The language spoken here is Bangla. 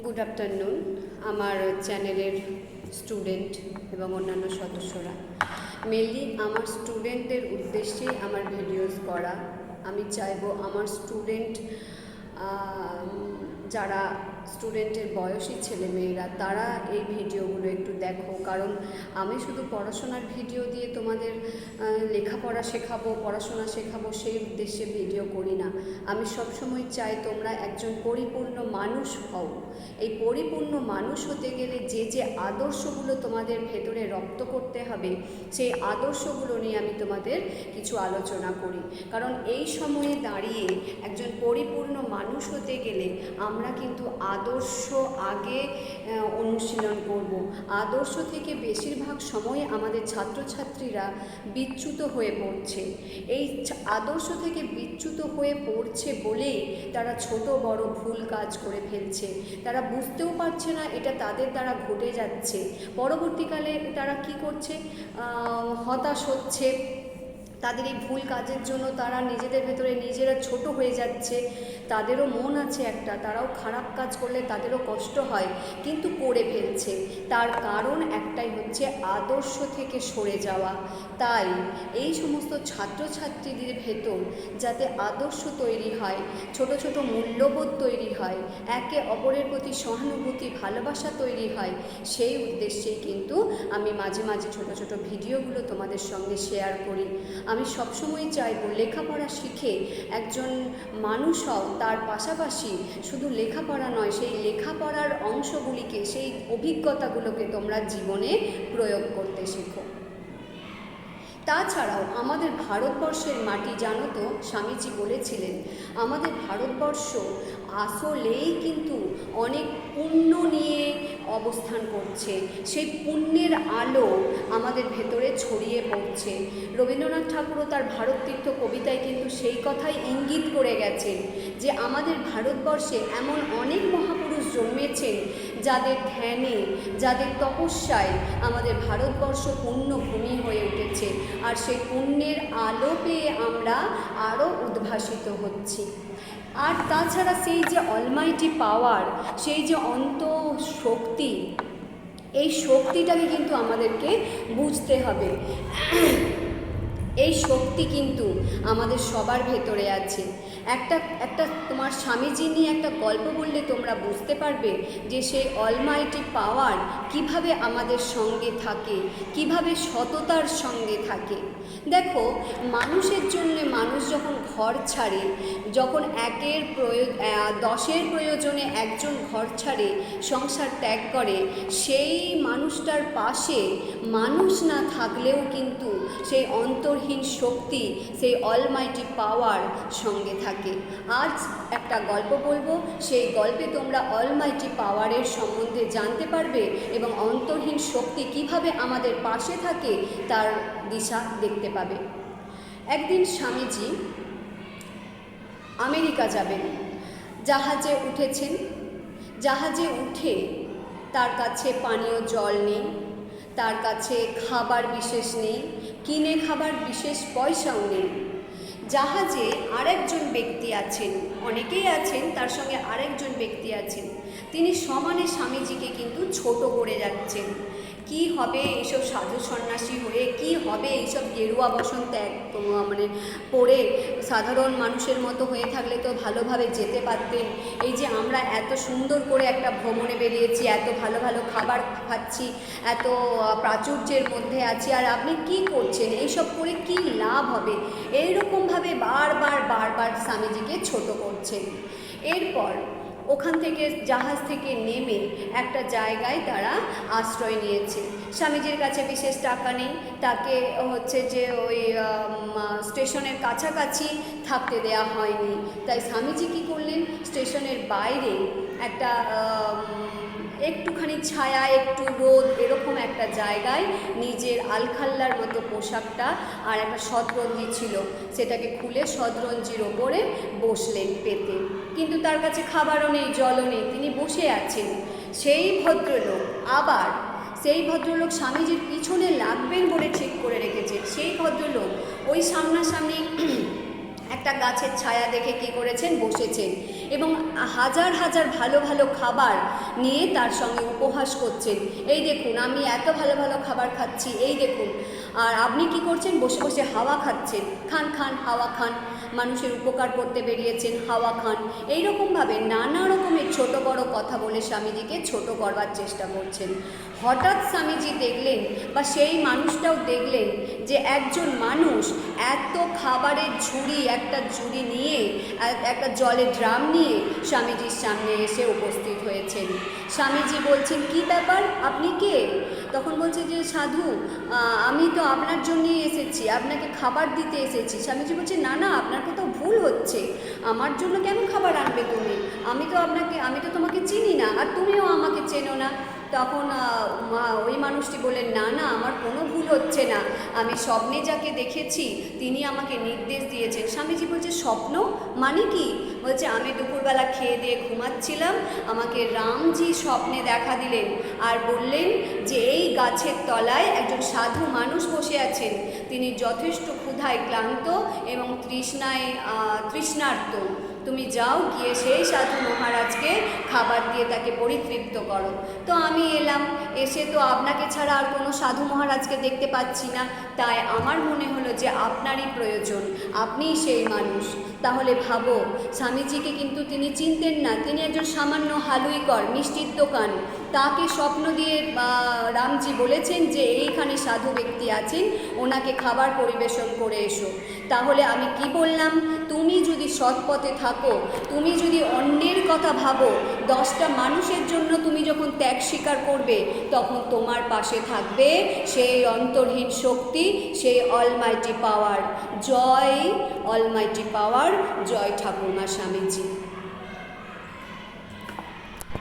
গুড আফটারনুন আমার চ্যানেলের স্টুডেন্ট এবং অন্যান্য সদস্যরা। মেনলি আমার স্টুডেন্টদের উদ্দেশ্যেই আমার ভিডিওস করা। আমি চাইবো আমার স্টুডেন্ট যারা স্টুডেন্টের বয়সী ছেলেমেয়েরা তারা এই ভিডিওগুলো একটু দেখো, কারণ আমি শুধু পড়াশোনার ভিডিও দিয়ে তোমাদের লেখাপড়া শেখাবো, পড়াশোনা শেখাবো সেই উদ্দেশ্যে ভিডিও করি না। আমি সবসময় চাই তোমরা একজন পরিপূর্ণ মানুষ হও। এই পরিপূর্ণ মানুষ হতে গেলে যে যে আদর্শগুলো তোমাদের ভেতরে রপ্ত করতে হবে সেই আদর্শগুলো নিয়ে আমি তোমাদের কিছু আলোচনা করি। কারণ এই সময়ে দাঁড়িয়ে একজন পরিপূর্ণ মানুষ হতে গেলে আমরা কিন্তু আদর্শ আগে অনুশীলন করব। আদর্শ থেকে বেশিরভাগ সময়ে আমাদের ছাত্রছাত্রীরা বিচ্যুত হয়ে পড়ছে। এই আদর্শ থেকে বিচ্যুত হয়ে পড়ছে বলেই তারা ছোট বড় ভুল কাজ করে ফেলছে। তারা বুঝতেও পারছে না এটা তাদের দ্বারা ঘটে যাচ্ছে। পরবর্তীকালে তারা কি করছে, হতাশ হচ্ছে। তাদের এই ভুল কাজের জন্য তারা নিজেদের ভেতরে নিজেরা ছোট হয়ে যাচ্ছে। তাদেরও মন আছে একটা, তারাও খারাপ কাজ করলে তাদেরও কষ্ট হয়, কিন্তু করে ফেলছে। তার কারণ একটাই হচ্ছে আদর্শ থেকে সরে যাওয়া। তাই এই সমস্ত ছাত্রছাত্রীদের ভেতর যাতে আদর্শ তৈরি হয়, ছোট ছোট মূল্যবোধ তৈরি হয়, একে অপরের প্রতি সহানুভূতি ভালোবাসা তৈরি হয়, সেই উদ্দেশ্যেই কিন্তু আমি মাঝে মাঝে ছোট ছোট ভিডিওগুলো তোমাদের সঙ্গে শেয়ার করি। আমি সবসময় চাইব লেখাপড়া শিখে একজন মানুষ হও, তার পাশাপাশি শুধু লেখাপড়া নয়, সেই লেখাপড়ার অংশগুলিকে, সেই অভিজ্ঞতাগুলোকে তোমরা জীবনে প্রয়োগ করতে শেখো। তাছাড়াও আমাদের ভারতবর্ষের মাটি, জানো তো, স্বামীজি বলেছিলেন আমাদের ভারতবর্ষ আসলেই কিন্তু অনেক পুণ্য নিয়ে অবস্থান করছে। সেই পুণ্যের আলো আমাদের ভেতরে ছড়িয়ে পড়ছে। রবীন্দ্রনাথ ঠাকুরও তার ভারত তীর্থ কবিতায় কিন্তু সেই কথাই ইঙ্গিত করে গেছেন যে আমাদের ভারতবর্ষে এমন অনেক মহাপুরুষ জন্মেছেন যাদের ধ্যানে, যাদের তপস্যায় আমাদের ভারতবর্ষ পুণ্যভূমি হয়ে উঠেছে। আর সেই পুণ্যের আলো পেয়ে আমরা আরও উদ্ভাসিত হচ্ছি। আর তাছাড়া সেই যে অলমাইটি পাওয়ার, সেই যে অন্তঃশক্তি, এই শক্তিটাকে কিন্তু আমাদেরকে বুঝতে হবে। এই শক্তি কিন্তু আমাদের সবার ভেতরে আছে। একটা তোমার স্বামীজি নিয়ে একটা গল্প বললে তোমরা বুঝতে পারবে যে সেই অলমাইটি পাওয়ার কিভাবে আমাদের সঙ্গে থাকে, কিভাবে সততার সঙ্গে থাকে। দেখো, মানুষের জন্য মানুষ যখন ঘর ছাড়ে, যখন 10-এর প্রয়োজনে একজন ঘর ছাড়ে, সংসার ত্যাগ করে, সেই মানুষটার পাশে মানুষ না থাকলেও কিন্তু সেই অন্তর্হীন শক্তি, সেই অলমাইটি পাওয়ার সঙ্গে থাকে। আজ একটা গল্প বলবো, সেই গল্পে তোমরা অলমাইটি পাওয়ারের সম্বন্ধে জানতে পারবে এবং অন্তর্হীন শক্তি কিভাবে আমাদের পাশে থাকে তার দিশা দেখতে পাবে। একদিন স্বামীজি আমেরিকা যাবেন, জাহাজে উঠেছেন। জাহাজে উঠে তার কাছে পানীয় জল নেই, তার কাছে খাবার বিশেষ নেই, কিনে খাবার বিশেষ পয়সাও নেই। জাহাজে আরেকজন ব্যক্তি আছেন, অনেকেই আছেন, তার সঙ্গে আরেকজন ব্যক্তি আছেন। তিনি সমানে স্বামীজিকে কিন্তু ছোট করে যাচ্ছেন। কি হবে এইসব সাধু সন্ন্যাসী হয়ে, কি হবে এইসব গেরুয়া বসন ত্যাগ পড়ে, সাধারণ মানুষের মতো হয়ে থাকলে তো ভালোভাবে যেতে পারতেন। এই যে আমরা এত সুন্দর করে একটা ভ্রমণে বেরিয়েছি, এত ভালো ভালো খাবার খাচ্ছি, এত প্রাচুর্যের মধ্যে আছি, আর আপনি কি করছেন, এইসব করে কি লাভ হবে, এইরকমভাবে বারবার স্বামীজিকে ছোট করছেন। এরপর ওখান থেকে, জাহাজ থেকে নেমে একটা জায়গায় তারা আশ্রয় নিয়েছে। স্বামীজির কাছে বিশেষ টাকা নেই, তাকে হচ্ছে যে ওই স্টেশনের কাছাকাছি থাকতে দেয়া হয়নি। তাই স্বামীজি কী করলেন, স্টেশনের বাইরে একটা একটুখানি ছায়া, একটু রোদ, এরকম একটা জায়গায় নিজের আলখাল্লার মতো পোশাকটা আর একটা শতরঞ্জি ছিল, সেটাকে খুলে শতরঞ্জির ওপরে বসলেন পেতে। কিন্তু তার কাছে খাবারও নেই, জলও নেই, তিনি বসে আছেন। সেই ভদ্রলোক স্বামীজির পিছনে লাগবেন বলে ঠিক করে রেখেছেন। সেই ভদ্রলোক ওই সামনাসামনি একটা গাছের ছায়া দেখে কী করেছেন, বসেছেন। এবং হাজার হাজার ভালো ভালো খাবার নিয়ে তার সঙ্গে উপহাস করছেন। এই দেখুন আমি এত ভালো ভালো খাবার খাচ্ছি, এই দেখুন। আর আপনি কি করছেন? বসে বসে হাওয়া খাচ্ছেন। খান খান, হাওয়া খান। মানুষের উপকার করতে বেরিয়েছেন, হাওয়া খান। এইরকমভাবে নানা রকমের ছোট বড় কথা বলে স্বামীজিকে ছোট করবার চেষ্টা করছেন। হঠাৎ স্বামীজি দেখলেন, বা সেই মানুষটাও দেখলেন, যে একজন মানুষ এত খাবারের ঝুড়ি, একটা ঝুড়ি নিয়ে, একটা জলের ড্রাম নিয়ে স্বামীজির সামনে এসে উপস্থিত হয়েছেন। স্বামীজি বলছেন, কি ব্যাপার, আপনি কে? তখন বলছে যে সাধু, আমি তো আপনার জন্যই এসেছি, আপনাকে খাবার দিতে এসেছি। স্বামীজি বলছে, না না, আপনার কোথাও ভুল হচ্ছে। আমার জন্য কেন খাবার আনবে তুমি? আমি তো তোমাকে চিনি না, আর তুমিও আমাকে চেনো না। তখন ওই মানুষটি বললেন, না না, আমার কোনো ভুল হচ্ছে না, আমি স্বপ্নে যাকে দেখেছি তিনি আমাকে নির্দেশ দিয়েছেন। স্বামীজি বলছে, স্বপ্ন মানে কি? বলছে, আমি দুপুরবেলা খেয়ে দিয়ে ঘুমাচ্ছিলাম, আমাকে রামজি স্বপ্নে দেখা দিলেন আর বললেন যে এই গাছের তলায় একজন সাধু মানুষ বসে আছেন, তিনি যথেষ্ট ক্ষুধায় ক্লান্ত এবং তৃষ্ণার্ত। তুমি যাও, গিয়ে সেই সাধু মহারাজকে খাবার দিয়ে তাকে পরিতৃপ্ত করো। তো আমি এলাম, এসে তো আপনাকে ছাড়া আর কোনো সাধু মহারাজকে দেখতে পাচ্ছি না, তাই আমার মনে হলো যে আপনারই প্রয়োজন, আপনিই সেই মানুষ। তাহলে ভাবো, স্বামীজিকে কিন্তু তিনি চিনতেন না, তিনি একজন সামান্য হালুইকর, মিষ্টির দোকান। তাকে স্বপ্ন দিয়ে রামজি বলেছেন যে এইখানে সাধু ব্যক্তি আছেন, ওনাকে খাবার পরিবেশন করে এসো। তাহলে আমি কি বললাম? তুমি যদি সৎপথে থাকো, তুমি যদি অন্যের কথা ভাবো, 10টা মানুষের জন্য তুমি যখন ত্যাগ স্বীকার করবে, তখন তোমার পাশে থাকবে সেই অন্তর্হীন শক্তি, সেই অলমাইটি পাওয়ার। জয় অলমাইটি পাওয়ার, জয় ঠাকুরমা স্বামীজি।